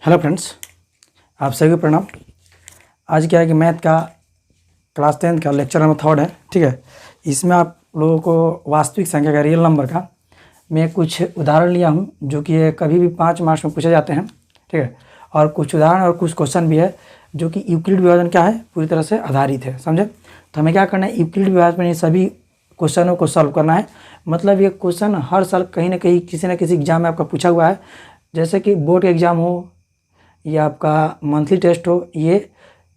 Hello friends, आप सभी को प्रणाम। आज क्या है कि मैथ का क्लास 10 का लेक्चर नंबर 3 है। ठीक है, इसमें आप लोगों को वास्तविक संख्या का रियल नंबर का मैं कुछ उदाहरण लिया हूं जो कि ये कभी भी 5 मार्क्स में पूछे जाते हैं। ठीक है, और कुछ उदाहरण और कुछ क्वेश्चन भी है जो कि यूक्लिड विभाजन क्या है पूरी तरह से आधारित है। समझे? तो हमें क्या करना है, यूक्लिड विभाजन में ये सभी क्वेश्चनों को सॉल्व करना है। मतलब ये क्वेश्चन हर साल कहीं ना कहीं किसी न किसी एग्जाम में आपका पूछा हुआ है, जैसे कि बोर्ड एग्जाम हो या आपका मंथली टेस्ट हो। ये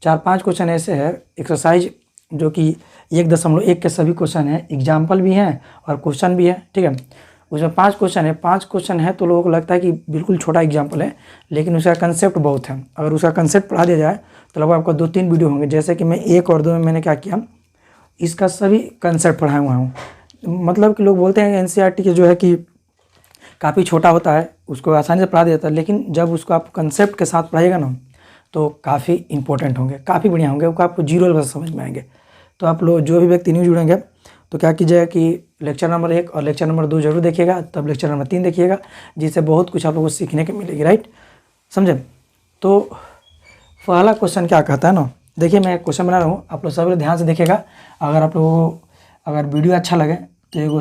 4-5 क्वेश्चन ऐसे हैं एक्सरसाइज जो कि 1.1 के सभी क्वेश्चन हैं, एग्जाम्पल भी हैं और क्वेश्चन भी है। ठीक है, उसमें 5 क्वेश्चन है। 5 क्वेश्चन है तो लोगों को लगता है कि बिल्कुल छोटा एग्जाम्पल है, लेकिन उसका कंसेप्ट बहुत है। अगर उसका कंसेप्ट पढ़ा दिया जाए तो लगभग आपको 2-3 वीडियो होंगे। जैसे कि मैं 1 और 2 में मैंने क्या किया, इसका सभी कंसेप्ट पढ़ाया हुआ हूँ। मतलब कि लोग बोलते हैं एनसीईआरटी के जो है कि काफ़ी छोटा होता है, उसको आसानी से पढ़ा दिया जाता है, लेकिन जब उसको आप कंसेप्ट के साथ पढ़ाइएगा ना तो काफ़ी इंपॉर्टेंट होंगे, काफ़ी बढ़िया होंगे, वो आपको जीरो लेवल से समझ में आएंगे। तो आप लोग जो भी व्यक्ति न्यू जुड़ेंगे तो क्या कीजिएगा कि लेक्चर नंबर 1 और लेक्चर नंबर 2 जरूर देखिएगा, तब लेक्चर नंबर 3 देखिएगा, जिससे बहुत कुछ आप लोगों को सीखने को मिलेगी। राइट, समझे? तो पहला क्वेश्चन क्या कहता है ना, देखिए मैं क्वेश्चन बना रहा हूँ, आप लोग सब ध्यान से देखिएगा। अगर आप लोगों को अगर वीडियो अच्छा लगे तो एगो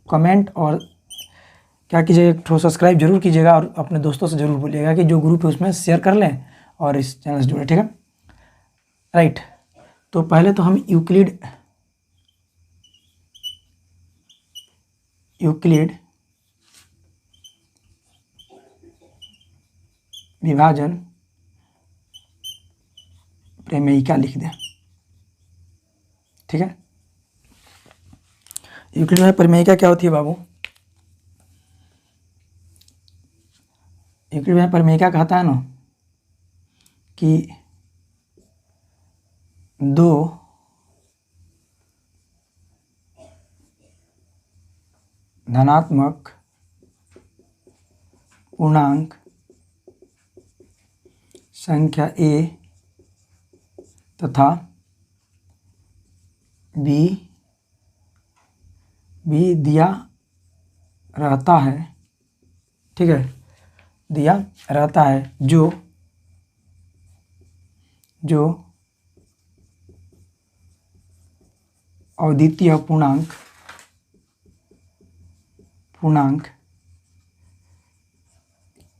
कमेंट और क्या कीजिएगा, एक ठो सब्सक्राइब जरूर कीजिएगा और अपने दोस्तों से ज़रूर बोलिएगा कि जो ग्रुप है उसमें शेयर कर लें और इस चैनल से जुड़े। ठीक है, राइट। तो पहले तो हम यूक्लिड विभाजन प्रमेयिका लिख दें। ठीक है, यूक्लिड में प्रमेयिका क्या होती है बाबू? यूक्लिड में प्रमेयिका कहता है ना कि दो धनात्मक पूर्णांक संख्या a तथा b भी दिया रहता है। ठीक है, दिया रहता है जो अद्वितीय पूर्णांक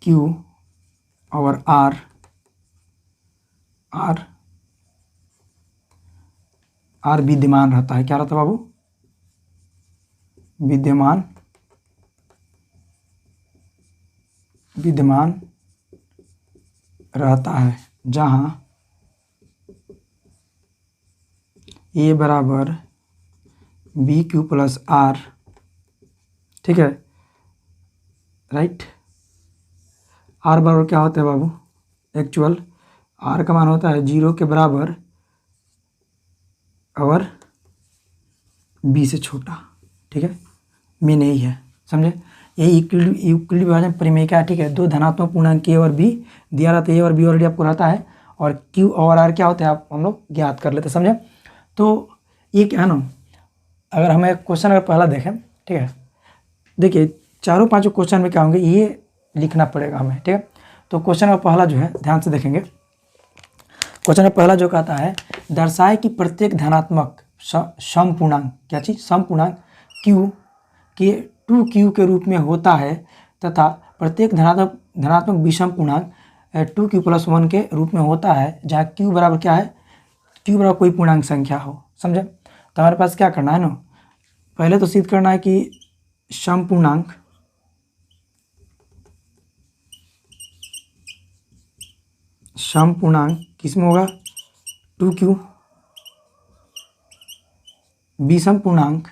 q और r विद्यमान रहता है। क्या रहता है बाबू? विद्यमान रहता है, जहां a बराबर BQ प्लस R। ठीक है, राइट। R बराबर क्या होता है बाबू? एक्चुअल R का मान होता है 0 के बराबर और B से छोटा। ठीक है, मेन यही है, समझे? यही यूक्लिड विभाजन प्रमेयिका है। ठीक है, दो धनात्मक पूर्णांक a और b दिया रहता है, a और b ऑलरेडी आपको रहता है, और q और r क्या होते हैं आप हम लोग ज्ञात कर लेते हैं। समझे? तो ये क्या है ना, अगर हमें क्वेश्चन अगर पहला देखें, ठीक है, देखिए 4-5 क्वेश्चन में क्या होंगे ये लिखना पड़ेगा हमें। ठीक है, तो क्वेश्चन का पहला जो है ध्यान से देखेंगे। क्वेश्चन का पहला जो कहता है, दर्शाए कि प्रत्येक धनात्मक समपूर्णांक, क्या चीज? समपूर्णांक q के 2q के रूप में होता है तथा प्रत्येक धनात्मक विषम पूर्णांक 2q प्लस 1 के रूप में होता है, जहाँ q बराबर क्या है? q बराबर कोई पूर्णांक संख्या हो। समझे? तो हमारे पास क्या करना है ना, पहले तो सिद्ध करना है कि समपूर्णांक किसमें होगा? 2q। विषम पूर्णांक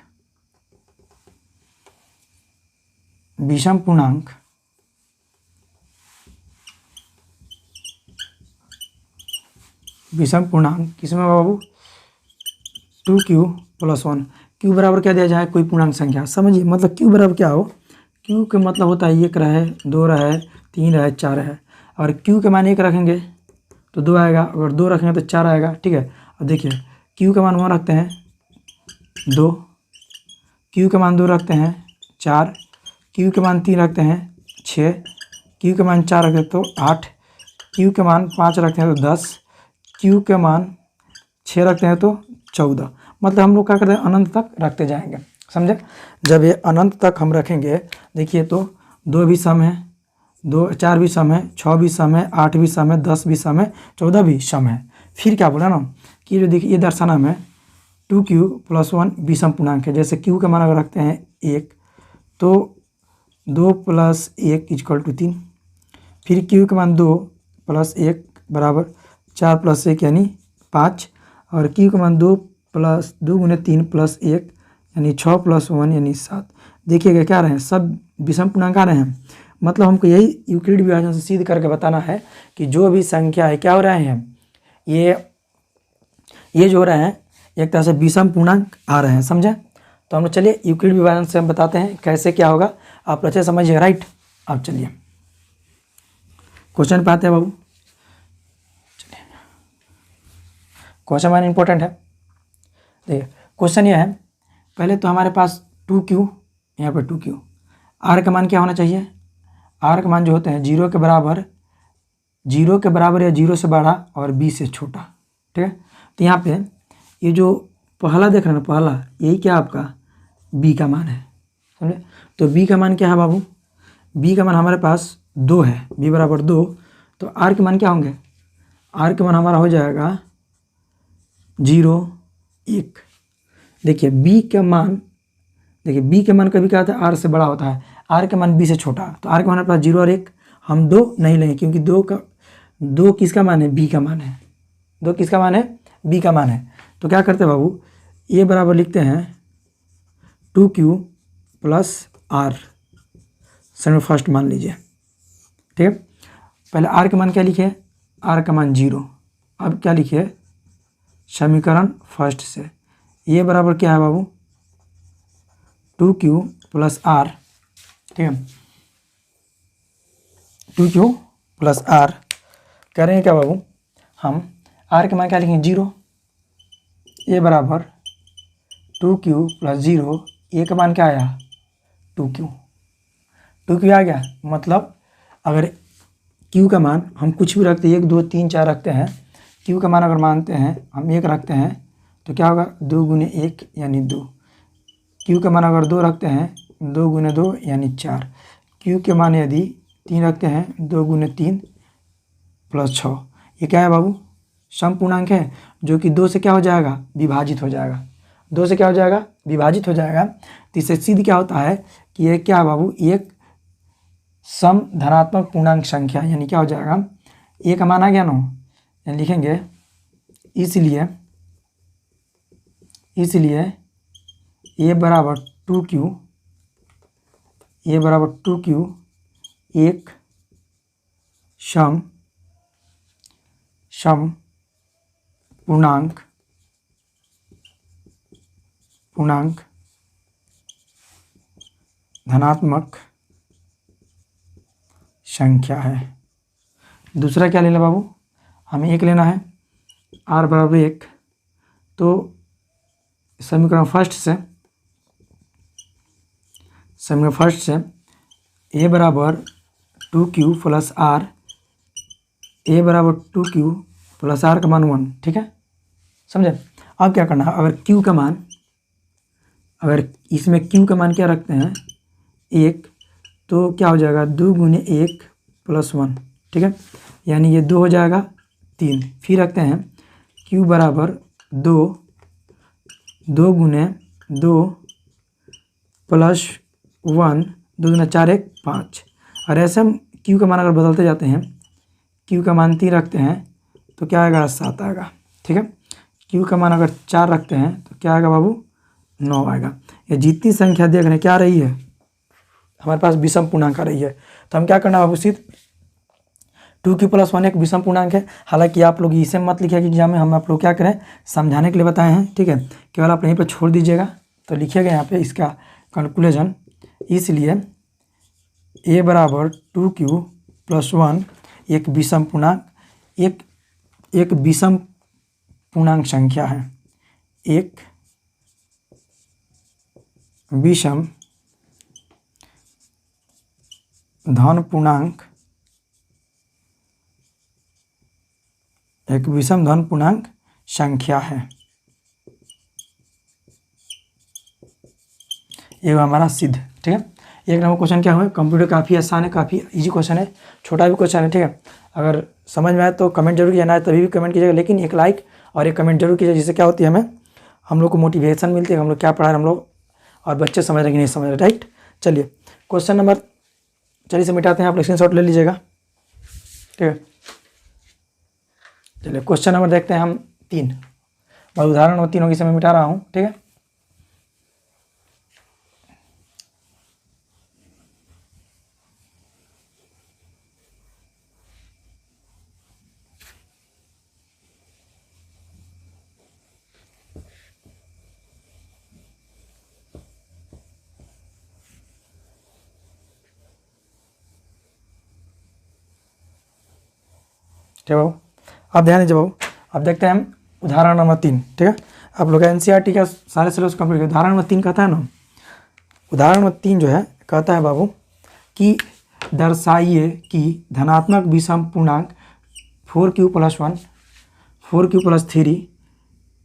किसमें होगा बाबू? 2q plus 1। q बराबर क्या दिया जाए? कोई पूर्णांक संख्या। समझिए, मतलब q बराबर क्या हो? q के मतलब होता है 1 रहे, 2 रहे, 3 रहे, 4 रहे, और q के मान 1 रखेंगे तो 2 आएगा, अगर 2 रखेंगे तो 4 आएगा। ठीक है, अब देखिए q के मान 1 रखते हैं 2, q के मान 2 रखते हैं 4, q के मान 3 रखते हैं 6, q के मान 4 रखते तो 8, क्यू के मान 5 रखते हैं तो 10, क्यू के मान 6 रखते हैं तो 14। मतलब हम लोग क्या करते हैं, अनंत तक रखते जाएंगे, समझे। जब ये अनंत तक हम रखेंगे, देखिए तो 2 भी सम है, 4 भी सम है, 6 भी सम है, 8 भी सम है, 10 भी सम है, 14 भी सम है। फिर क्या बोला ना कि जो देखिए ये दर्शाना में 2q + 1 विषम पूर्णांक है। जैसे q का मान अगर रखते हैं 1 तो 2 + 1 = 3, फिर q का मान 2 + 1 = 4 + 1 यानी 5, और q का मान 2 + 2 × 3 + 1 यानी 6 + 1 यानी 7। देखिएगा क्या रहे हैं, सब विषम पूर्णांक आ रहे हैं। मतलब हमको यही यूक्लिड विभाजन से सिद्ध करके बताना है कि जो भी संख्या है क्या हो रहे हैं, ये जो हो रहे हैं एक तरह से विषम पूर्णांक आ रहे हैं, समझे। तो हम लोग चलिए यूक्लिड विभाजन से हम बताते हैं कैसे क्या होगा, आप अच्छे समझिए, राइट। अब चलिए क्वेश्चन पे आते हैं बाबू। चलिए क्वेश्चन वन इंपॉर्टेंट है। देखिए क्वेश्चन ये है, पहले तो हमारे पास 2q, यहाँ पर 2q, r का मान क्या होना चाहिए, r का मान जो होते हैं 0 के बराबर, 0 के बराबर या 0 से बड़ा और b से छोटा, ठीक है। तो यहाँ पे ये जो पहला देख रहे हैं ना, पहला यही क्या आपका b का मान है, समझे। तो b का मान क्या है बाबू, b का मान हमारे पास 2 है, b बराबर 2, तो r के मान क्या होंगे, r के मान हमारा हो जाएगा 0, 1। देखिए b का मान, देखिए b के मान कभी क्या होता है, r से बड़ा होता है, r के मान b से छोटा, तो r के मान हमारे पास 0 और 1, हम 2 नहीं लेंगे क्योंकि 2 किसका मान है, b का मान है, 2 किसका मान है, b का मान है। तो क्या करते हैं बाबू, ये बराबर लिखते हैं 2q + r, सर फर्स्ट मान लीजिए, ठीक है। पहले r का मान क्या लिखे, r का मान 0, अब क्या लिखिए समीकरण फर्स्ट से, ये बराबर क्या है बाबू 2q + r, ठीक है। 2q + r कह रहे हैं क्या बाबू, हम r के मान क्या लिखेंगे 0, ये बराबर 2q + 0, ये का मान क्या आया 2q, 2q आ गया। मतलब अगर q का मान हम कुछ भी रखते हैं, 1 2 3 4 रखते हैं, q का मान अगर मानते हैं हम 1 रखते हैं तो क्या होगा 2 × 1 यानी 2, q का मान अगर 2 रखते हैं 2 × 2 यानी 4, q के मान यदि 3 रखते हैं 2 × 3 + 6, ये क्या है बाबू सम पूर्णांक है, जो कि 2 से क्या हो जाएगा विभाजित हो जाएगा, 2 से क्या हो जाएगा विभाजित हो जाएगा। तो इससे सिद्ध क्या होता है कि ये क्या बाबू एक सम धनात्मक पूर्णांक संख्या, यानी क्या हो जाएगा, ए का मान आ गया ना, यानी लिखेंगे इसलिए ए बराबर 2q, ए बराबर 2q एक सम पूर्णांक धनात्मक संख्या है। दूसरा क्या लेना बाबू, हमें 1 लेना है, r बराबर 1, तो समीकरण फर्स्ट से a बराबर 2q + r, a बराबर 2q + r का मान 1, ठीक है, समझे। अब क्या करना है, अगर q का मान, अगर इसमें q का मान क्या रखते हैं 1, तो क्या हो जाएगा 2 × 1 + 1, ठीक है, यानी ये 2 हो जाएगा 3, फिर रखते हैं q बराबर 2 × 2 + 1, 2 × 4 = 5, और ऐसे हम q का मान अगर बदलते जाते हैं, q का मान 3 रखते हैं तो क्या आएगा 7 आएगा, ठीक है। q का मान अगर 4 रखते हैं तो क्या आएगा बाबू 9 आएगा। ये जितनी संख्या देख रहे हैं क्या आ रही है, हमारे पास विषम पूर्णांक आ रही है। तो हम क्या करना बाबू सिर्फ 2q + 1 एक विषम पूर्णांक है। हालांकि आप लोग इसे मत लिखिए कि एग्जाम में, हम आप लोग क्या करें समझाने के लिए बताए हैं, ठीक है, केवल आप यहीं पर छोड़ दीजिएगा। तो लिखिएगा यहाँ पे इसका कंक्लूजन, इसलिए a बराबर 2q + 1 एक विषम पूर्णांक, एक विषम पूर्णांक संख्या है, एक विषम धन पूर्णांक एक विषम धन पूर्णांक संख्या है। ये हमारा सिद्ध। ठीक है, एक नंबर क्वेश्चन क्या हुआ, कंप्यूटर काफ़ी आसान है, काफ़ी इजी क्वेश्चन है, छोटा भी क्वेश्चन है। ठीक है, अगर समझ में आए तो कमेंट जरूर कीजिए, ना आए तभी भी कमेंट कीजिएगा, लेकिन एक लाइक और एक कमेंट जरूर कीजिए, जिससे क्या होती है, हम लोग को मोटिवेशन मिलती है, हम लोग क्या पढ़ा रहे हम लोग, और बच्चे समझ रहे कि नहीं समझ रहे। राइट, चलिए क्वेश्चन नंबर, चलिए से मिटाते हैं, आप स्क्रीनशॉट ले लीजिएगा। ठीक है, चलिए क्वेश्चन नंबर देखते हैं हम 3, और उदाहरण नंबर 3 होगी, इसे मैं मिटा रहा हूँ। ठीक है, ठीक है बाबू, आप ध्यान दीजिए बाबू। अब देखते हैं हम उदाहरण नंबर 3। ठीक है, आप लोग एनसीईआरटी का सारे सिलेबस कंप्लीट किया। उदाहरण नंबर 3 कहता है ना, उदाहरण नंबर 3 जो है कहता है बाबू कि दर्शाइए कि धनात्मक विषम पूर्णांक 4q+1 4q+3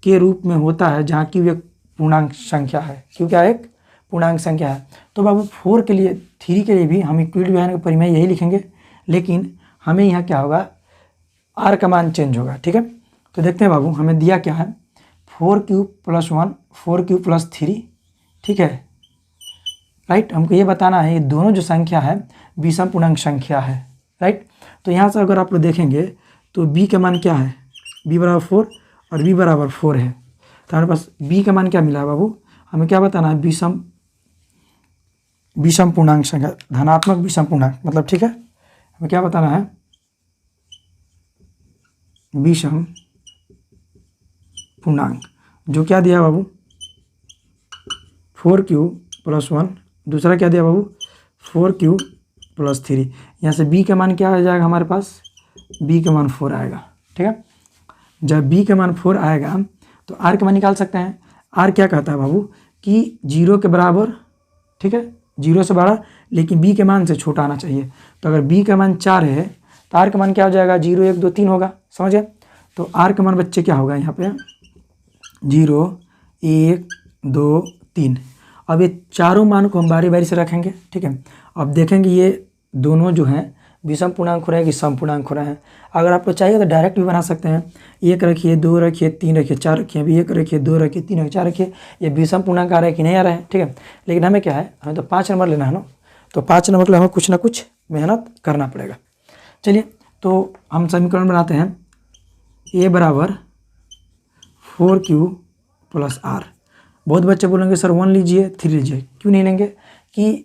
के रूप में होता है, जहाँ q एक पूर्णांक संख्या है। q क्या है, एक पूर्णांक संख्या है। तो बाबू 4 के लिए, 3 के लिए भी हम इक्विटी विभाजन का परिमेय यही लिखेंगे, लेकिन हमें यहाँ क्या होगा, r का मान चेंज होगा। ठीक है, तो देखते हैं बाबू, हमें दिया क्या है, 4q+1 4q+3। ठीक है, राइट, हमको ये बताना है ये दोनों जो संख्या है विषम पूर्णांक संख्या है। राइट, तो यहाँ से अगर आप लोग देखेंगे तो b का मान क्या है, b = 4 और b = 4 है। तो हमारे पास b का मान क्या मिला है बाबू, हमें क्या बताना है, विषम पूर्णांक संख्या, धनात्मक विषम पूर्णांक मतलब। ठीक है, हमें क्या बताना है, विषम पूर्णांक, जो क्या दिया बाबू 4q+1, दूसरा क्या दिया बाबू 4q+3। यहाँ से b का मान क्या आ जाएगा हमारे पास, b का मान 4 आएगा। ठीक है, जब b का मान 4 आएगा तो r का मान निकाल सकते हैं। r क्या कहता है बाबू कि 0 के बराबर, ठीक है, 0 से बड़ा, लेकिन b के मान से छोटा आना चाहिए। तो अगर b का मान 4 है तो r का मान क्या हो जाएगा, 0 1 2 3 होगा। समझ गए, तो r का मान बच्चे क्या होगा यहाँ पे, 0 1 2 3। अब ये चारों मान को हम बारी बारी से रखेंगे। ठीक है, अब देखेंगे ये दोनों जो हैं विषम पूर्णांक हो रहे हैं कि सम पूर्णांक हो रहे हैं। अगर आपको चाहिए तो डायरेक्ट भी बना सकते हैं, 1 रखिए 2 रखिए 3 रखिए 4 रखिए, अभी 1 रखिए 2 रखिए 3 रखिए 4 रखिए, ये विषम पूर्णांक आ रहा है कि नहीं आ रहा है। ठीक है, लेकिन हमें क्या है, हमें तो 5 नंबर लेना है ना, तो 5 नंबर के लिए हमें कुछ ना कुछ मेहनत करना पड़ेगा। चलिए, तो हम समीकरण बनाते हैं, a = 4q+r। बहुत बच्चे बोलेंगे सर 1 लीजिए 3 लीजिए, क्यों नहीं लेंगे, कि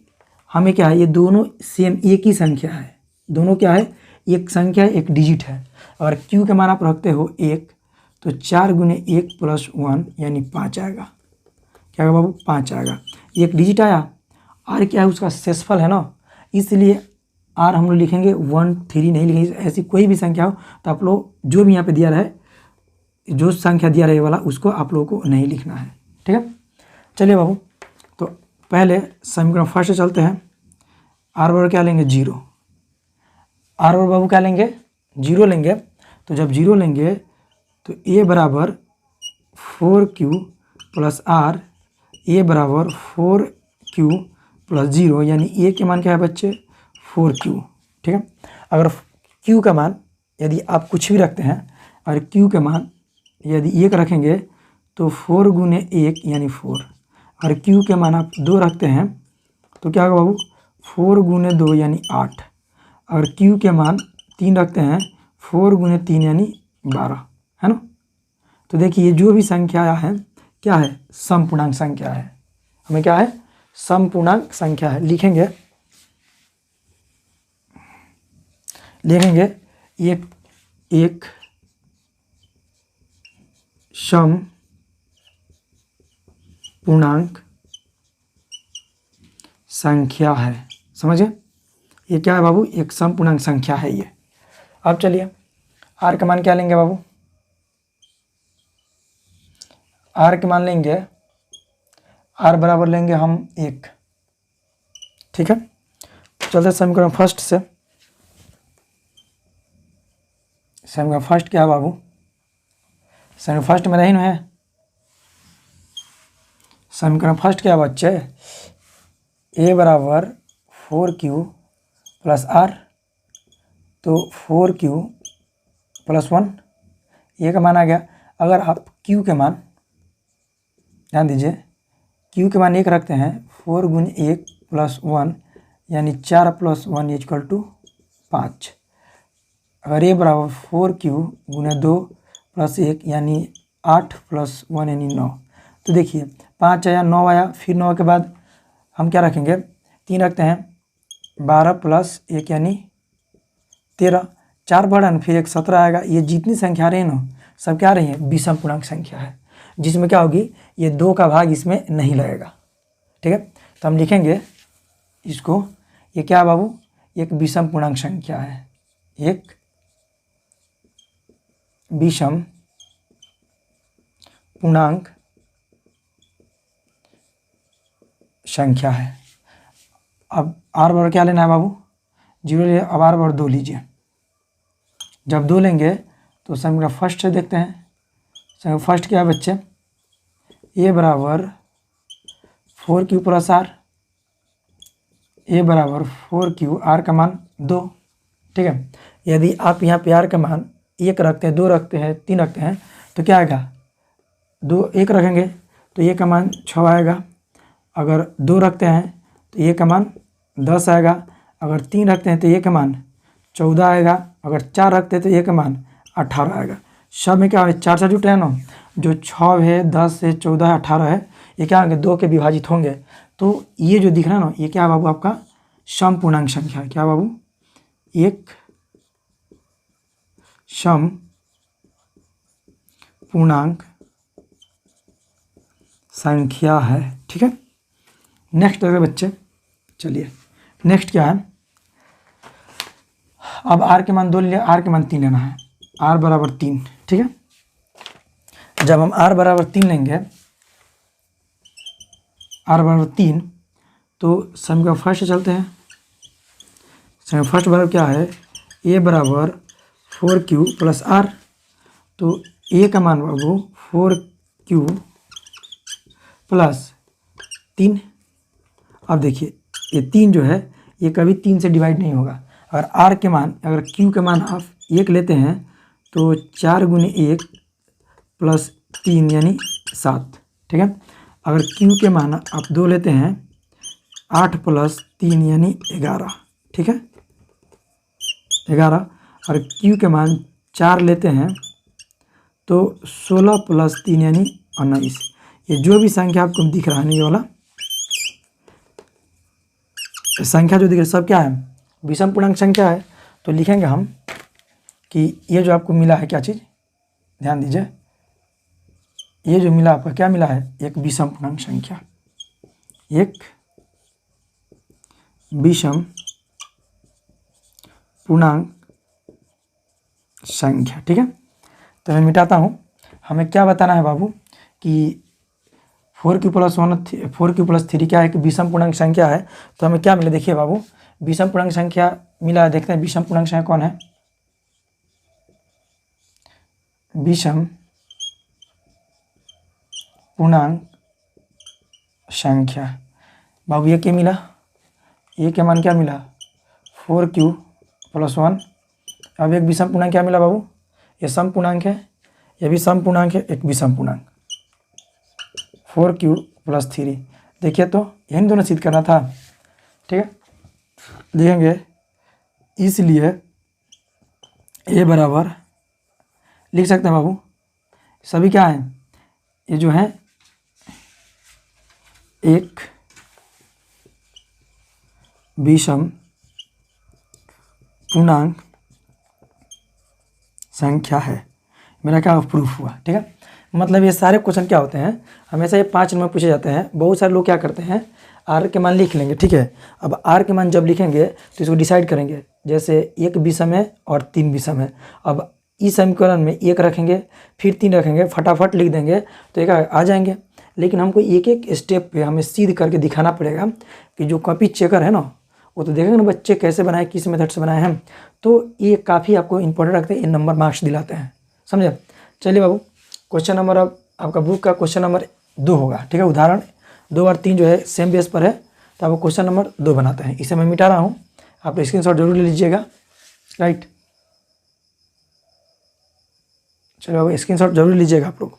हमें क्या है, ये दोनों सेम एक ही संख्या है, दोनों क्या है, एक संख्या है, एक डिजिट है। और q का मान आप रखते हो 1, तो 4 × 1 + 1 यानी 5 आएगा। क्या आएगा बाबू, 5 आएगा। एक डिजिट आया, r क्या है, उसका शेषफल है ना, इसलिए r हम लोग लिखेंगे 1 3 नहीं लिखेंगे। ऐसी कोई भी संख्या हो तो आप लोग जो भी यहाँ पे दिया रहे, जो संख्या दिया रहे वाला, उसको आप लोगों को नहीं लिखना है। ठीक है, चलिए बाबू, तो पहले समीकरण फर्स्ट चलते हैं। r बराबर क्या लेंगे, 0। r बराबर बाबू क्या लेंगे, 0 लेंगे। तो जब 0 लेंगे तो a = 4q+r, a = 4q+0, यानी a के मान क्या है बच्चे, 4q। ठीक है, अगर q का मान यदि आप कुछ भी रखते हैं और q का मान यदि 1 रखेंगे तो 4 × 1 यानी 4, और q के मान आप 2 रखते हैं तो क्या होगा बाबू, 4 × 2 यानी 8, और q के मान 3 रखते हैं, 4 × 3 यानी 12, है ना। तो देखिए जो भी संख्या है क्या है, समपूर्णांक संख्या है। हमें क्या है, समपूर्णांक संख्या है। लिखेंगे एक सम पूर्णांक संख्या है। समझे, ये क्या है बाबू, एक सम पूर्णांक संख्या है ये। अब चलिए r का मान क्या लेंगे बाबू, r के मान लेंगे, r बराबर लेंगे हम 1। ठीक है, चलते समीकरण फर्स्ट से। समीकरण फर्स्ट क्या है बाबू, समीकरण फर्स्ट में नहीं है। समीकरण फर्स्ट क्या बच्चे, ए बराबर 4q प्लस आर, तो 4q प्लस 1 ये का मान आ गया। अगर आप q के मान, ध्यान दीजिए, q के मान 1 रखते हैं, 4 गुने 1 प्लस 1 यानी 4 प्लस 1 इक्वल टू 5। अगर ए बराबर 4q गुने 2 प्लस 1 यानी 8 प्लस 1 यानी 9, तो देखिए 5 आया, 9 आया, फिर 9 के बाद हम क्या रखेंगे, 3 रखते हैं, 12 प्लस 1 यानी 13, 4 बढ़ा ना, फिर एक 17 आएगा। ये जितनी संख्या आ रही है ना, सब क्या आ रही है, विषम पूर्णांक संख्या है, जिसमें क्या होगी, ये 2 का भाग इसमें नहीं लगेगा। ठीक है, तो हम लिखेंगे इसको, ये क्या बाबू, एक विषम पूर्णांक संख्या है, एक विषम पूर्णांक संख्या है। अब आर बराबर क्या लेना है बाबू, 0 ले, अब आर बराबर 2 लीजिए। जब 2 लेंगे तो समीकरण फर्स्ट से देखते हैं। समीकरण फर्स्ट क्या है बच्चे, ए बराबर 4q प्लस आर, ए बराबर 4q, आर का मान 2। ठीक है, यदि आप यहाँ पे आर का मान 1 रखते हैं, 2 रखते हैं, 3 रखते हैं, तो क्या आएगा, 2 1 रखेंगे तो ए का मान 6 आएगा। अगर 2 रखते हैं तो ए का मान 10 आएगा। अगर 3 रखते हैं तो ए का मान 14 आएगा। अगर 4 रखते हैं तो ए का मान 18 आएगा। सब में क्या है, 4 से जुटे हैं ना, जो 6 है, 10 है, 14 है, 18 है, ये क्या होंगे, 2 के विभाजित होंगे। तो ये जो दिख रहा है ना, ये क्या है बाबू, आपका सम पूर्णांक संख्या है। क्या बाबू, एक सम पूर्णांक संख्या है। ठीक है, नेक्स्ट अगर बच्चे, चलिए नेक्स्ट क्या है, अब आर के मान 2 ले लिया, आर के मान 3 लेना है, आर बराबर 3। ठीक है, जब हम आर बराबर 3 लेंगे, आर बराबर 3, तो समीकरण फर्स्ट चलते हैं। समीकरण फर्स्ट बराबर क्या है, ए बराबर 4q प्लस आर, तो ए का मान बाबू 4q प्लस 3। अब देखिए ये 3 जो है, ये कभी 3 से डिवाइड नहीं होगा। अगर आर के मान, अगर q के मान आप 1 लेते हैं तो 4 गुने 1 प्लस 3 यानी 7। ठीक है, अगर q के मान आप 2 लेते हैं, 8 प्लस 3 यानी 11। ठीक है, 11। और q के मान 4 लेते हैं तो 16 प्लस 3 यानी 19। ये जो भी संख्या आपको दिख रहा है, ये वाला संख्या जो दिख रहा है, सब क्या है, विषम पूर्णांक संख्या है। तो लिखेंगे हम कि ये जो आपको मिला है, क्या चीज़, ध्यान दीजिए, ये जो मिला आपका, क्या मिला है, एक विषम पूर्णांक संख्या, एक विषम पूर्णांक संख्या। ठीक है, तो मैं मिटाता हूँ। हमें क्या बताना है बाबू कि 4q प्लस 1, 4q प्लस 3 क्या है कि विषम पूर्णांक संख्या है। तो हमें क्या मिला, देखिए बाबू, विषम पूर्णांक संख्या मिला है। देखते हैं विषम पूर्णांक संख्या कौन है, विषम पूर्णांक संख्या बाबू, ये क्या मिला, ये के मान क्या मिला, 4q प्लस 1। अब एक विषम पूर्णांक क्या मिला बाबू, ये सम पूर्णांक है, ये भी सम पूर्णांक है, एक विषम पूर्णांक 4q प्लस 3। देखिए तो यही दोनों सिद्ध करना था। ठीक है, लिखेंगे, इसलिए ए बराबर लिख सकते हैं बाबू, सभी क्या है, ये जो है एक विषम पूर्णांक संख्या है। मेरा क्या प्रूफ हुआ। ठीक है, मतलब ये सारे क्वेश्चन क्या होते हैं, हमेशा ये 5 नंबर पूछे जाते हैं। बहुत सारे लोग क्या करते हैं, आर के मान लिख लेंगे। ठीक है, अब आर के मान जब लिखेंगे तो इसको डिसाइड करेंगे, जैसे एक विषम है और 3 विषम है। अब इस समीकरण में 1 रखेंगे, फिर 3 रखेंगे, फटाफट लिख देंगे तो एक आ जाएंगे। लेकिन हमको एक एक स्टेप पे हमें सीध करके दिखाना पड़ेगा कि जो कॉपी चेकर है ना, वो तो देखेंगे ना बच्चे कैसे बनाए, किस मेथड से बनाए हैं। तो ये काफ़ी आपको इंपॉर्टेंट रखते हैं, ये नंबर मार्क्स दिलाते हैं, समझे। चलिए बाबू, क्वेश्चन नंबर अब आपका बुक का क्वेश्चन नंबर 2 होगा, ठीक है। उदाहरण 2 और 3 जो है सेम बेस पर है, तो आपको क्वेश्चन नंबर 2 बनाते हैं। इसे मैं मिटा रहा हूँ, आप स्क्रीनशॉट जरूर ले लीजिएगा, राइट। चलो अब स्क्रीनशॉट जरूर लीजिएगा आप लोग।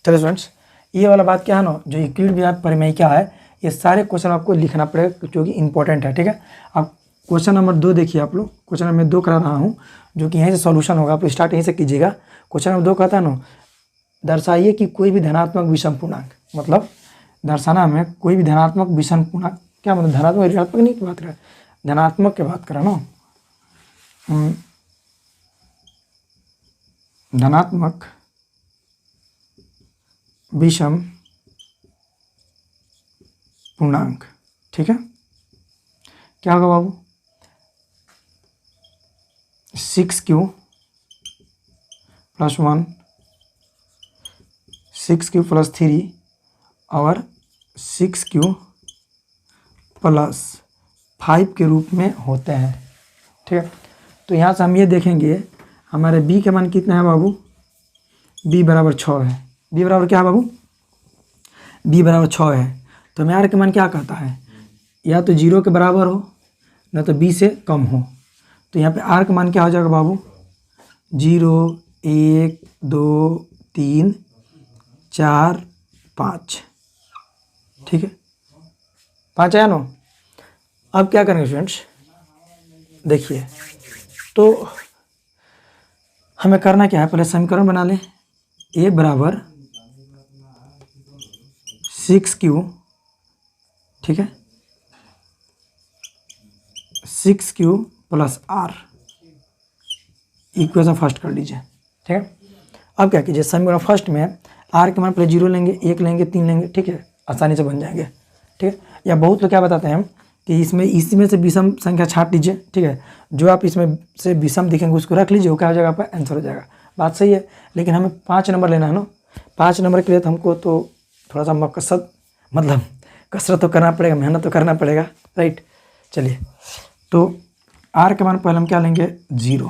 चलो स्टूडेंट्स, ये वाला बात क्या है ना, जो यूक्लिड परिमेय क्या है, ये सारे क्वेश्चन आपको लिखना पड़ेगा जो कि इंपॉर्टेंट है, ठीक है। अब क्वेश्चन नंबर 2 देखिए आप लोग, क्वेश्चन नंबर 2 करा रहा हूँ, जो कि यहीं से सॉल्यूशन होगा, आप स्टार्ट यहीं से कीजिएगा। क्वेश्चन नंबर 2 कहता है ना, दर्शाइए कि कोई भी धनात्मक विषम पूर्णांक, मतलब दर्शाना हमें कोई भी धनात्मक विषम पूर्णांक, क्या मतलब धनात्मक ऋणात्मक नहीं की बात करें, धनात्मक की बात करें ना, धनात्मक विषम पूर्णांक, ठीक है। क्या होगा बाबू, 6q + 1 6q + 3 और 6q + 5 के रूप में होते हैं, ठीक है। तो यहाँ से हम ये देखेंगे हमारे b के मान कितना है बाबू, b बराबर 6 है। b बराबर क्या है बाबू, b बराबर 6 है। तो हमें r के मान क्या कहता है, या तो 0 के बराबर हो, ना तो b से कम हो। तो यहाँ पे r का मान क्या हो जाएगा बाबू, 0 1 2 3 4 5, ठीक है, 5 आया ना। अब क्या करेंगे स्टूडेंट्स, देखिए, तो हमें करना क्या है, पहले समीकरण बना लें, a बराबर 6q, ठीक है, 6q + r, इक्वेशन फर्स्ट कर लीजिए, ठीक है। अब क्या कीजिए, समीकरण फर्स्ट में r के मान पहले 0 लेंगे, 1 लेंगे, 3 लेंगे, ठीक है, आसानी से बन जाएंगे, ठीक है। या बहुत लोग क्या बताते हैं कि इसमें से विषम संख्या छांट लीजिए, ठीक है, जो आप इसमें से विषम दिखेंगे उसको रख लीजिए, वो क्या हो जाएगा, आपका आंसर हो जाएगा। बात सही है, लेकिन हमें 5 नंबर लेना है ना, 5 नंबर के लिए तो हमको तो थोड़ा सा कसरत तो करना पड़ेगा, मेहनत तो करना पड़ेगा, राइट। चलिए, तो r के मान पहले हम क्या लेंगे, 0।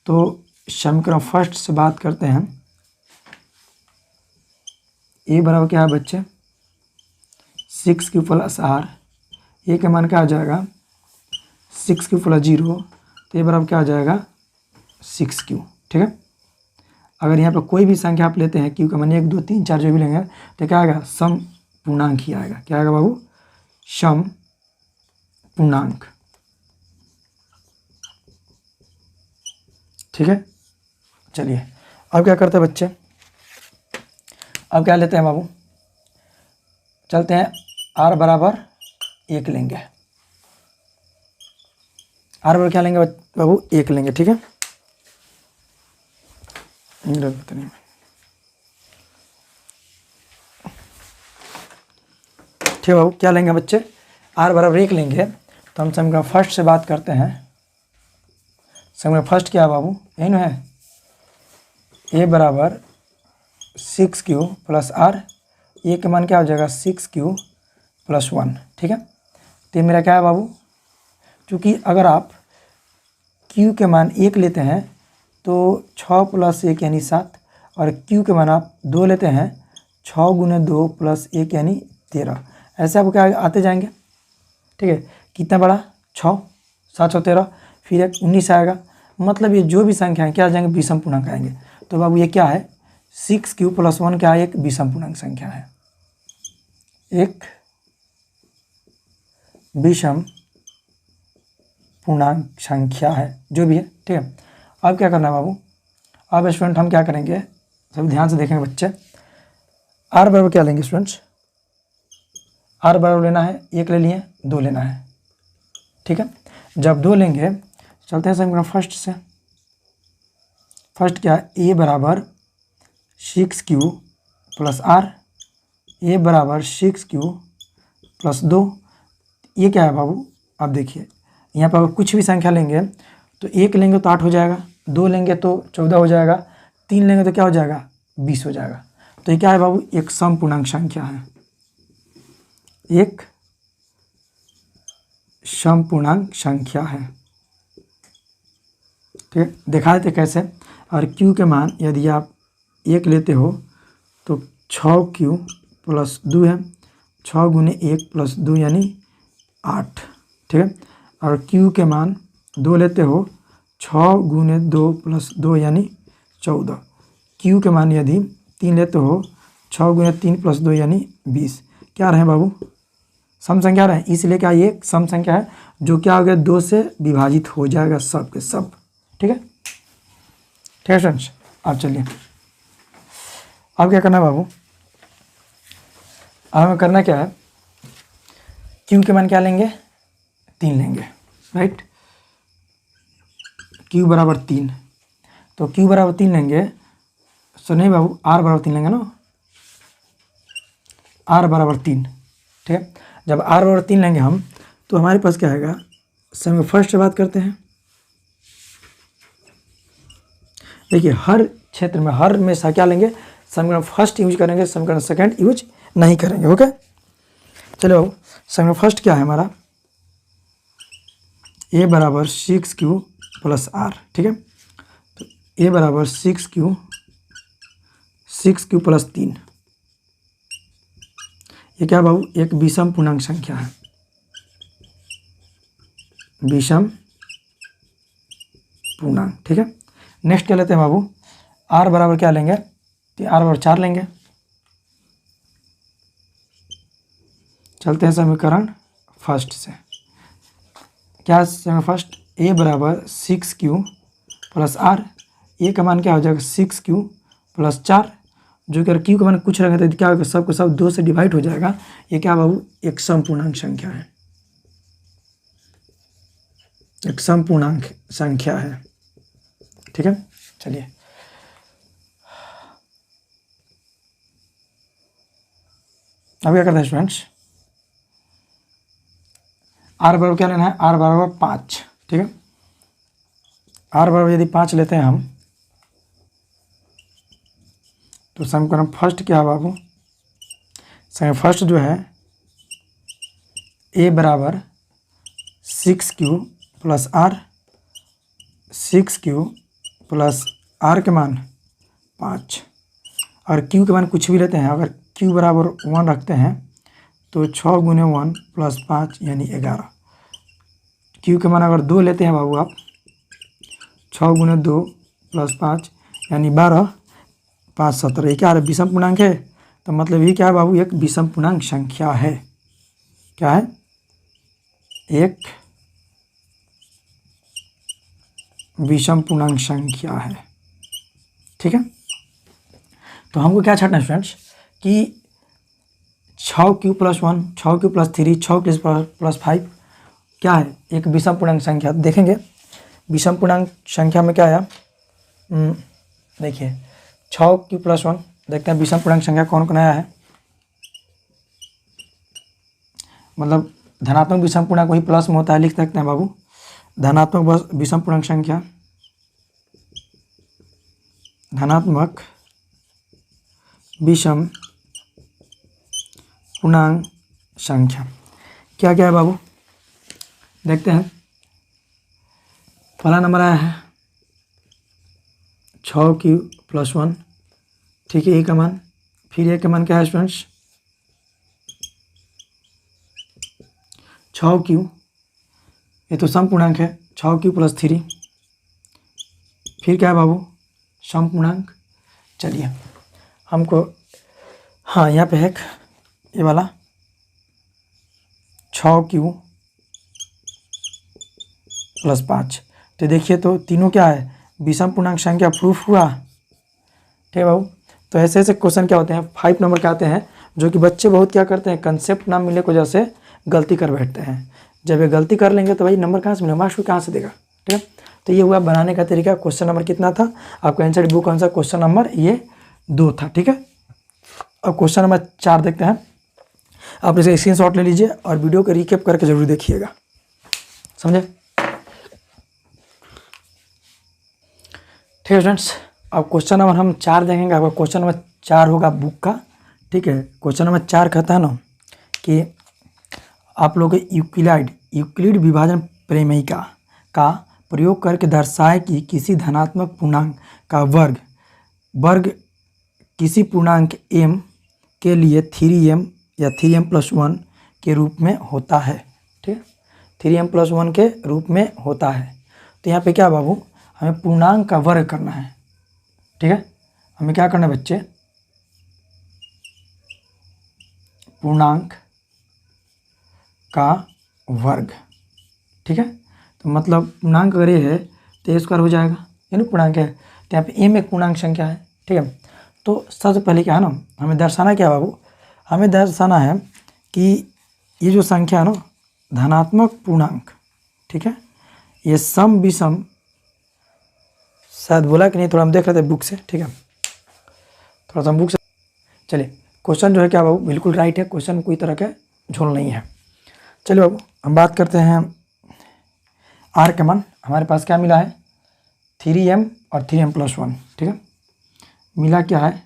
तो समीकरण फर्स्ट से बात करते हैं, a बराबर क्या है बच्चे, 6q + r, a के मान क्या आ जाएगा, 6q + 0, तो a बराबर क्या आ जाएगा, 6q, ठीक है। अगर यहाँ पर कोई भी संख्या आप लेते हैं, q का मान 1 2 3 4 जो भी लेंगे, तो क्या आएगा, सम पूर्णांक ही आएगा। क्या आएगा बाबू, सम पूर्णांक, ठीक है। चलिए, अब क्या करते हैं बच्चे, अब क्या लेते हैं बाबू, चलते हैं r बराबर 1 लेंगे, r बराबर क्या लेंगे बाबू, 1 लेंगे, ठीक है। ठीक है बाबू, क्या लेंगे बच्चे, r बराबर 1 लेंगे। तो हम समीकरण फर्स्ट से बात करते हैं, समीकरण फर्स्ट क्या है बाबू, यही ना है, a बराबर 6q + r, a के मान क्या हो जाएगा, 6q + 1, ठीक है। तो ये मेरा क्या है बाबू, क्योंकि अगर आप q के मान 1 लेते हैं तो 6 + 1 यानी 7, और q के मान आप 2 लेते हैं, 6 × 2 + 1 यानी 13, ऐसे आपको क्या आते जाएंगे, ठीक है। कितना बड़ा, 6, 7 6 13, फिर एक 19 आएगा, मतलब ये जो भी संख्या है क्या आ जाएंगे, विषम पूर्णांक आएंगे। तो बाबू ये क्या है, 6q + 1 क्या है, एक विषम पूर्णांक संख्या है, एक विषम पूर्णांक संख्या है, जो भी है, ठीक है। अब क्या करना है बाबू, अब स्टूडेंट हम क्या करेंगे, सब ध्यान से देखेंगे बच्चे, r बराबर क्या लेंगे स्टूडेंट्स, r बराबर लेना है, 1 ले लिए, 2 लेना है, ठीक है। जब 2 लेंगे, चलते हैं समीकरण फर्स्ट से, फर्स्ट क्या है, a बराबर 6q + r, a बराबर 6q + 2, ये क्या है बाबू, आप देखिए यहाँ पर कुछ भी संख्या लेंगे तो 1 लेंगे तो 8 हो जाएगा, 2 लेंगे तो 14 हो जाएगा, 3 लेंगे तो क्या हो जाएगा 20 हो जाएगा। तो ये क्या है बाबू, एक समपूर्णांक संख्या है, एक समपूर्णांक संख्या है। ठीक है, दिखा देते कैसे। और q के मान यदि आप 1 लेते हो तो 6q प्लस 2 है, 6 गुने 1 प्लस 2 यानी 8। ठीक है, और q के मान 2 लेते हो, 6 गुने 2 प्लस 2 यानी 14। q के मान यदि 3 लेते हो, 6 गुने 3 प्लस 2 यानी 20। क्या रहे बाबू, सम संख्या रहे, इसलिए क्या ये एक सम संख्या है जो क्या हो गया 2 से विभाजित हो जाएगा सब के सब। ठीक है, ठीक है फ्रेंड्स। अब चलिए अब क्या करना है बाबू, अब हमें करना क्या है, q के मान क्या लेंगे 3 लेंगे, राइट। q बराबर 3, तो q बराबर 3 लेंगे, सो नहीं बाबू r बराबर 3 लेंगे ना, r बराबर 3। ठीक है, जब r बराबर 3 लेंगे हम तो हमारे पास क्या आएगा, समीकरण फर्स्ट से बात करते हैं। देखिए हर क्षेत्र में हर में सा क्या लेंगे, समीकरण फर्स्ट यूज करेंगे, समीकरण सेकंड यूज नहीं करेंगे। ओके, चलो बाबू समीकरण फर्स्ट क्या है हमारा, a बराबर 6q प्लस r। ठीक है, तो a बराबर 6q प्लस 3, ये क्या बाबू एक विषम पूर्णांक संख्या है, विषम पूर्णांक। ठीक है, नेक्स्ट क्या लेते हैं बाबू, r बराबर क्या लेंगे, तो r बराबर 4 लेंगे। चलते हैं समीकरण फर्स्ट से, क्या समीकरण फर्स्ट, a बराबर 6q प्लस r, a का मान क्या हो जाएगा 6q प्लस 4, जो कि अगर q का मान कुछ रहेंगे तो क्या होगा सबको सब 2 से डिवाइड हो जाएगा। ये क्या बाबू एक समपूर्णांक संख्या है, एक समपूर्णांक संख्या है। ठीक है, चलिए अब क्या करते हैं स्टूडेंट्स, r बराबर क्या लेना है, r बराबर 5। ठीक है, r बराबर यदि 5 लेते हैं हम तो समीकरण फर्स्ट क्या है बाबू, समीकरण फर्स्ट जो है a बराबर 6q plus r, 6q plus r के मान 5, और q के मान कुछ भी लेते हैं, अगर q बराबर 1 रखते हैं तो 6 गुने 1 प्लस 5 यानी 11। q के मान अगर 2 लेते हैं बाबू आप, 6 गुने 2 प्लस 5 यानी 12, 5 17, ये क्या है विषम पूर्णांक है। तो मतलब ये क्या है बाबू एक विषम पूर्णांक संख्या है, क्या है एक विषम पूर्णांक संख्या है। ठीक है, तो हमको क्या छाटना है स्टूडेंट्स कि 6q plus 1, 6q plus 3, 6q plus 5 क्या है एक विषम पूर्णांक संख्या। देखेंगे विषम पूर्णांक संख्या में क्या आया, देखिए 6q प्लस 1, देखते हैं विषम पूर्णांक संख्या कौन कौन आया है। मतलब धनात्मक विषम पूर्णांक वही प्लस में होता है, लिख सकते हैं बाबू धनात्मक विषम पूर्णांक संख्या, धनात्मक विषम पूर्णांक संख्या क्या क्या है बाबू, देखते हैं। पहला नंबर आया है 6q प्लस 1। ठीक है, ए का मान, फिर ए का मान क्या है स्टूडेंट्स 6q, ये तो समपूर्णांक है 6q प्लस 3, फिर क्या है बाबू समपूर्णांक। चलिए हमको हाँ यहाँ पे है ये वाला 6q प्लस 5, तो देखिए तो तीनों क्या है विषम पूर्णांक संख्या प्रूफ हुआ। ठीक है बाबू, तो ऐसे ऐसे क्वेश्चन क्या होते हैं 5 नंबर के आते हैं, जो कि बच्चे बहुत क्या करते हैं कंसेप्ट ना मिलने की वजह से गलती कर बैठते हैं। जब ये गलती कर लेंगे तो भाई नंबर कहाँ से मिलेगा, मार्क्स कहाँ से देगा। ठीक है, तो ये हुआ बनाने का तरीका। क्वेश्चन नंबर कितना था आपका answer book answer, question number ये 2 था। ठीक है, अब क्वेश्चन नंबर 4 देखते हैं। आप इसे स्क्रीनशॉट ले लीजिए और वीडियो को रिकैप करके जरूर देखिएगा, समझे। ठीक है स्टूडेंट्स, अब क्वेश्चन नंबर हम 4 देखेंगे। आपका क्वेश्चन नंबर 4 होगा बुक का। ठीक है, क्वेश्चन नंबर 4 कहता है ना कि आप लोग यूक्लिड विभाजन प्रमेयिका का प्रयोग करके दर्शाए कि किसी धनात्मक पूर्णांक का वर्ग किसी पूर्णांक m के लिए 3m या 3m+1 के रूप में होता है। ठीक है, 3m+1 के रूप में होता है। तो यहाँ पे क्या बाबू, हमें पूर्णांक का वर्ग करना है। ठीक है, हमें क्या करना है बच्चे, पूर्णांक का वर्ग। ठीक है, तो मतलब पूर्णांक अगर ये है तो ए स्क्वायर हो जाएगा, यानी पूर्णांक है, तो यहाँ पे एम एक पूर्णांक संख्या है। ठीक है, तो सबसे पहले क्या है ना, हमें दर्शाना क्या बाबू, हमें दर्शाना है कि ये जो संख्या है ना धनात्मक पूर्णांक, ठीक है, ये सम विषम, शायद बोला कि नहीं, थोड़ा हम देख रहे थे बुक से। ठीक है, थोड़ा सा हम बुक से, चलिए क्वेश्चन जो है क्या बाबू बिल्कुल राइट है, क्वेश्चन कोई तरह का झोल नहीं है। चलिए बाबू हम बात करते हैं आर का मान। हमारे पास क्या मिला है, 3m और 3m+1। ठीक है, मिला क्या है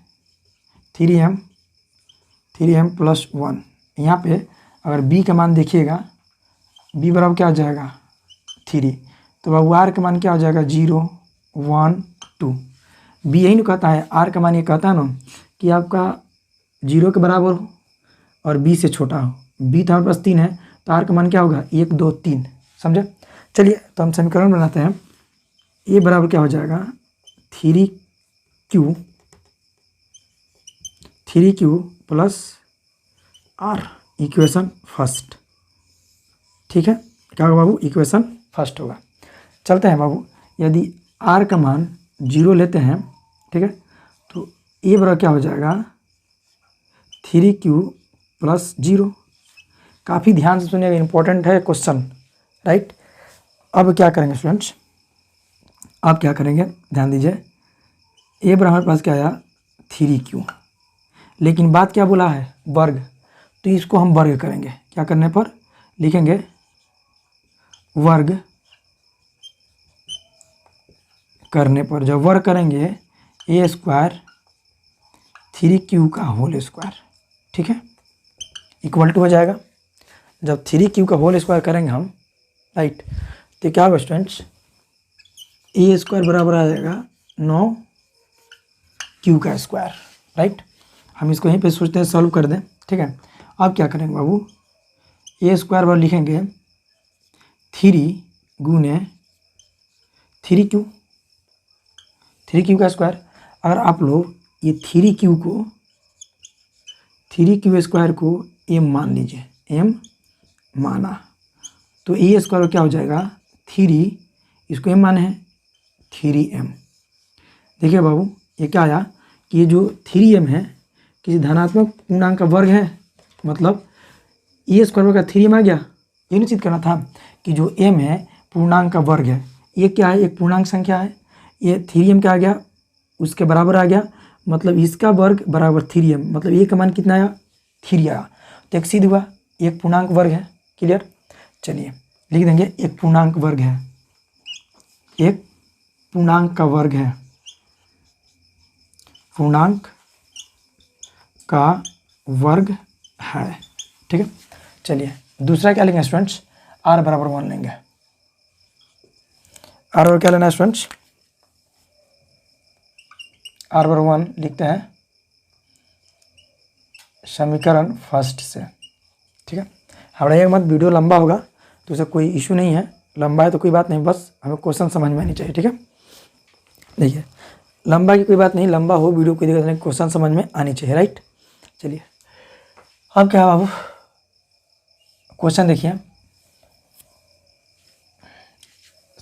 3m+1। यहाँ पे अगर b का मान देखिएगा, b बराबर क्या हो जाएगा 3, तो बाबू आर का मान क्या हो जाएगा 0 1 2। b यही नहीं कहता है, आर का मान ये कहता है ना कि आपका 0 के बराबर हो और b से छोटा हो। b तो हमारे पास 3 है, तो आर का मान क्या होगा 1 2 3। समझे। चलिए तो हम समीकरण बनाते हैं। ये बराबर क्या हो जाएगा 3q plus are, equation first. ठीक है, क्या होगा बाबू, इक्वेशन फर्स्ट होगा। चलते हैं बाबू, यदि आर का मान 0 लेते हैं, ठीक है, तो ये बराबर क्या हो जाएगा 3q प्लस 0। काफ़ी ध्यान से सुनिएगा, इंपॉर्टेंट है क्वेश्चन, राइट। अब क्या करेंगे स्टूडेंट्स, आप क्या करेंगे ध्यान दीजिए, ए बराबर हमारे पास क्या आया 3q, लेकिन बात क्या बोला है वर्ग, तो इसको हम वर्ग करेंगे। क्या करने पर लिखेंगे वर्ग करने पर, जब वर्ग करेंगे ए स्क्वायर 3q का होल स्क्वायर। ठीक है, इक्वल टू हो जाएगा, जब 3q का होल स्क्वायर करेंगे हम, राइट, तो क्या होगा स्टूडेंट्स, ए स्क्वायर बराबर आ जाएगा 9q का स्क्वायर। राइट, हम इसको यहीं पे सोचते हैं सॉल्व कर दें। ठीक है, अब क्या करेंगे बाबू, ए स्क्वायर बराबर लिखेंगे 3 गुने 3q का स्क्वायर। अगर आप लोग ये 3q स्क्वायर को m मान लीजिए, m माना, तो ए स्क्वायर क्या हो जाएगा 3, इसको m माने हैं 3m। देखिए बाबू ये क्या आया कि ये जो 3m है किसी धनात्मक पूर्णांक का वर्ग है, मतलब ए स्क्वायर का 3m आ गया। ये निश्चित करना था कि जो m है पूर्णांक का वर्ग है, ये क्या है एक पूर्णांक संख्या है, ये 3m क्या आ गया उसके बराबर आ गया, मतलब इसका वर्ग बराबर 3m, मतलब ए का मान कितना आया 3 आया, तो एक सिद्ध हुआ एक पूर्णांक वर्ग है। क्लियर, चलिए लिख देंगे एक पूर्णांक वर्ग है, एक पूर्णांक का वर्ग है, पूर्णांक का वर्ग है। ठीक है, चलिए दूसरा क्या लेंगे स्टूडेंट्स, r बराबर 1 लेंगे। r बराबर क्या लेना है स्टूडेंट्स, r बराबर 1 लिखते हैं समीकरण फर्स्ट से। ठीक है, हमारा एक मत वीडियो लंबा होगा तो उसे कोई इशू नहीं है, लंबा है तो कोई बात नहीं, बस हमें क्वेश्चन समझ में आनी चाहिए। ठीक है, देखिए लंबा की कोई बात नहीं, लंबा हो वीडियो कोई दिक्कत नहीं, क्वेश्चन समझ में आनी चाहिए। राइट, चलिए अब क्या है बाबू, क्वेश्चन देखिए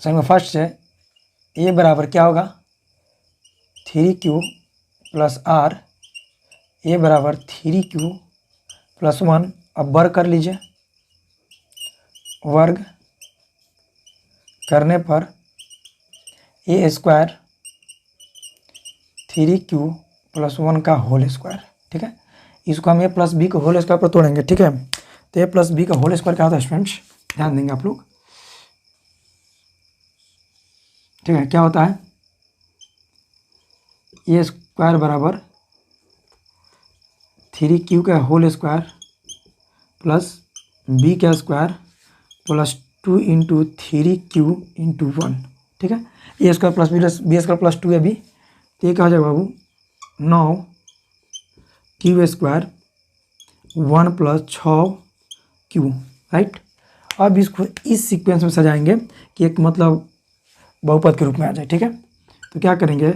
समीकरण फर्स्ट से ए बराबर क्या होगा 3q प्लस आर, ए बराबर 3q प्लस 1। अब वर्ग कर लीजिए, वर्ग करने पर ए स्क्वायर 3q प्लस 1 का होल स्क्वायर। ठीक है, इसको हम ए प्लस बी का होल स्क्वायर पर तोड़ेंगे। ठीक है, तो ए प्लस बी का होल स्क्वायर क्या होता है स्टूडेंट्स, ध्यान देंगे आप लोग। ठीक है, क्या होता है ए स्क्वायर बराबर 3q का होल स्क्वायर प्लस बी का square plus 2 into 3q into 1, ठीक है। A square plus B square plus 2 है बी, तो ये क्या हो जाएगा बाबू 9q square 1 plus 6q, right. अब इसको इस सीक्वेंस में सजाएंगे कि एक मतलब बहुपद के रूप में आ जाए, ठीक है। तो क्या करेंगे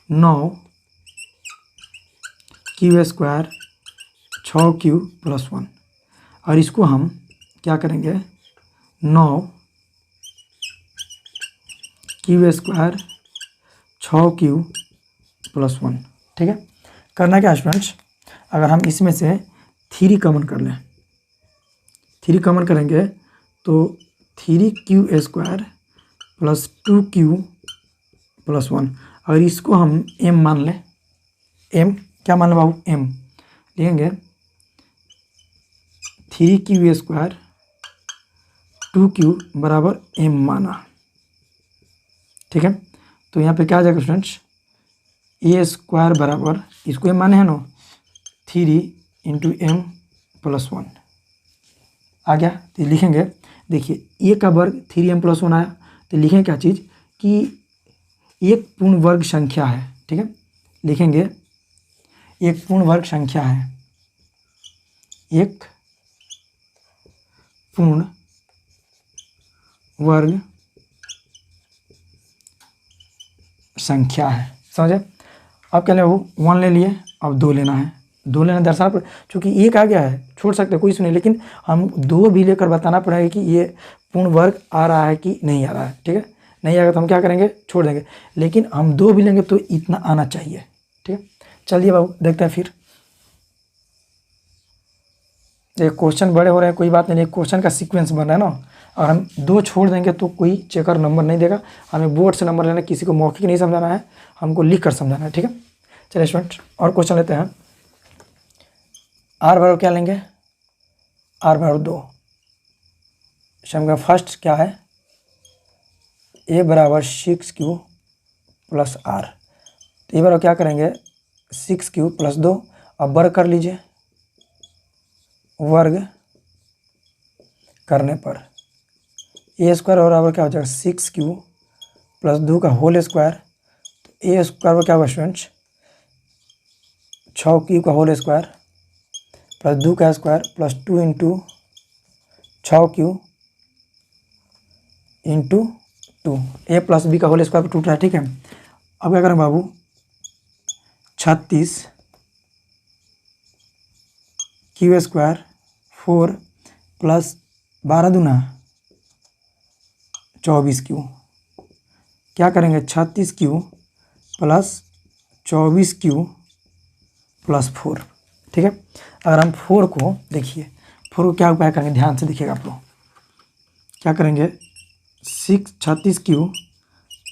9q स्क्वायर 6q प्लस 1, और इसको हम क्या करेंगे 9q स्क्वायर 6q प्लस 1, ठीक है। करना क्या स्टूडेंट्स, अगर हम इसमें से 3 कॉमन कर लें, 3 कॉमन करेंगे तो 3q square plus 2q plus 1, अगर इसको हम m मान लें, m क्या मान लें बाबू, m लिखेंगे 3q स्क्वायर 2q बराबर m माना, ठीक है। तो यहाँ पे क्या आ जाएगा स्टूडेंट्स, ए स्क्वायर बराबर इसको m माने हैं ना 3 इंटू m प्लस 1 आ गया। तो लिखेंगे, देखिए ए का वर्ग 3m प्लस 1 आया, तो लिखेंगे क्या चीज़ कि एक पूर्ण वर्ग संख्या है, ठीक है। लिखेंगे एक पूर्ण वर्ग संख्या है, एक पूर्ण वर्ग संख्या है, समझे। अब क्या ले वो 1 ले लिए, अब 2 लेना है, 2 लेना दर्शाना पड़े, चूँकि एक आ गया है छोड़ सकते कोई सुने, लेकिन हम 2 भी लेकर बताना पड़ेगा कि ये पूर्ण वर्ग आ रहा है कि नहीं आ रहा है, ठीक है। नहीं आएगा तो हम क्या करेंगे, छोड़ देंगे, लेकिन हम 2 भी लेंगे तो इतना आना चाहिए, ठीक है। चलिए बाबू देखते हैं फिर, ये क्वेश्चन बड़े हो रहे हैं कोई बात नहीं, क्वेश्चन का सीक्वेंस बन रहा है ना, और हम 2 छोड़ देंगे तो कोई चेकर नंबर नहीं देगा, हमें बोर्ड से नंबर लेना, किसी को मौखिक नहीं समझाना है, हमको लिख कर समझाना है, ठीक है। चलिए स्टूडेंट और क्वेश्चन लेते हैं। आर बराबर क्या लेंगे, आर बराबर 2, इसका फर्स्ट क्या है, ए बराबर 6q प्लस आर, तो ए बराबर क्या करेंगे 6q प्लस 2, अब वर्ग कर लीजिए, वर्ग करने पर ए स्क्वायर बराबर क्या हो जाएगा 6q प्लस 2 का होल स्क्वायर, तो ए स्क्वायर क्या होगा स्टूडेंट्स 6q का होल स्क्वायर प्लस 2 का square plus 2 into 6q into 2, ए प्लस बी का होल स्क्वायर पर टूट रहा है, ठीक है। अब क्या करें बाबू 36 q स्क्वायर 4 प्लस 12 दूना 24q, क्या करेंगे 36q प्लस 24q प्लस 4, ठीक है। अगर हम 4 को देखिए, 4 को क्या उपाय करेंगे, ध्यान से देखिएगा आप लोग, क्या करेंगे 36q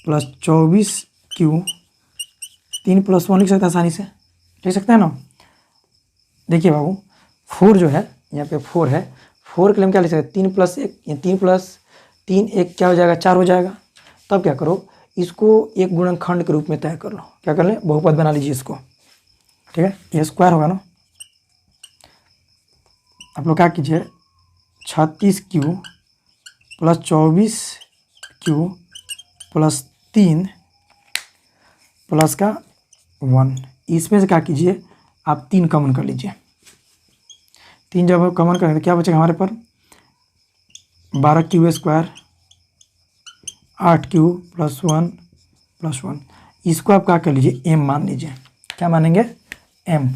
प्लस 24q, 3 प्लस 1 लिख सकते हैं आसानी से, लिख सकते हैं ना। देखिए बाबू 4 जो है यहाँ पे 4 है, 4 के लिए हम क्या लिख सकते हैं 3 प्लस 1, या 3 प्लस 3 1 क्या हो जाएगा 4 हो जाएगा। तब क्या करो इसको एक गुणनखंड के रूप में तय कर लो, क्या कर लें बहुपद बना लीजिए इसको, ठीक है। ये स्क्वायर होगा ना, आप लोग क्या कीजिए 36q plus 24q plus 3 plus का 1, इसमें से क्या कीजिए आप 3 कॉमन कर लीजिए, 3 जब कॉमन करेंगे तो क्या बचेगा हमारे पर 12q square 8q plus 1 plus 1, इसको आप क्या कर लीजिए m मान लीजिए, क्या मानेंगे m,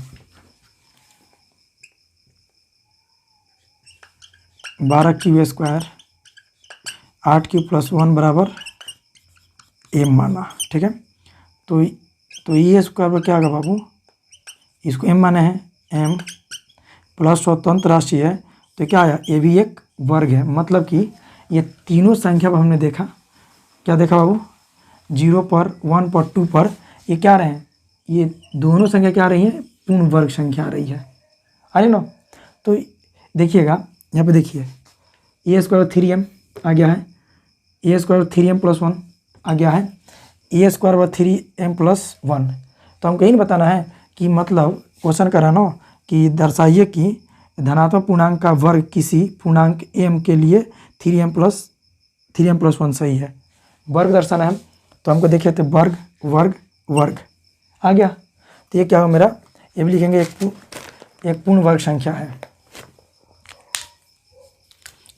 12q square 8q plus 1 बराबर m माना, ठीक है। तो ये स्क्वायर पर क्या होगा बाबू, इसको m माने हैं m प्लस स्वतंत्र राशि है, तो क्या आया ये भी एक वर्ग है, मतलब कि ये तीनों संख्या पर हमने देखा, क्या देखा बाबू 0 पर 1 पर 2 पर ये क्या रहे हैं, ये दोनों संख्या क्या आ रही है पूर्ण वर्ग संख्या आ रही है, आ रही ना। तो देखिएगा यहाँ पे देखिए ए स्क्वायर 3m आ गया है, ए स्क्वायर 3m प्लस 1 आ गया है, ए स्क्वायर 3m प्लस 1, तो हमको यही नहीं बताना है कि मतलब क्वेश्चन कर रहा ना कि दर्शाइए कि धनात्मक पूर्णांक का वर्ग किसी पूर्णांक m के लिए 3m+1 सही है। वर्ग दर्शाना है, तो हमको देखिए तो वर्ग वर्ग वर्ग आ गया। तो ये क्या हो मेरा, ये भी लिखेंगे एक पूर्ण वर्ग संख्या है।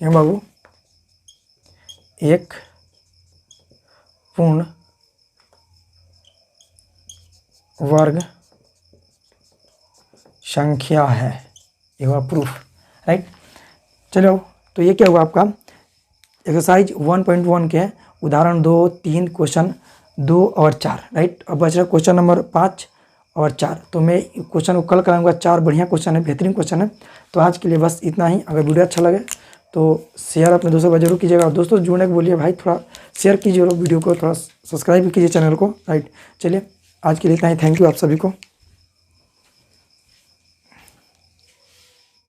ये बाबू एक पूर्ण वर्ग संख्या है, ये हुआ प्रूफ, राइट। चलो तो ये क्या हुआ आपका एक्सरसाइज 1.1 के उदाहरण 2, 3 क्वेश्चन 2 और 4, राइट। अब बच रहा क्वेश्चन नंबर 5 और 4। तो मैं क्वेश्चन को कल कराऊंगा। 4 बढ़िया क्वेश्चन है, बेहतरीन क्वेश्चन है। तो आज के लिए बस इतना ही। अगर वीडियो अच्छा लगे तो शेयर अपने दोस्तों पर जरूर कीजिएगा। और दोस्तों जुड़ने को बोलिए भाई, थोड़ा शेयर कीजिए वीडियो को, थोड़ा सब्सक्राइब भी कीजिए चैनल को, राइट। चलिए आज के लिए इतना ही। थैंक यू आप सभी को।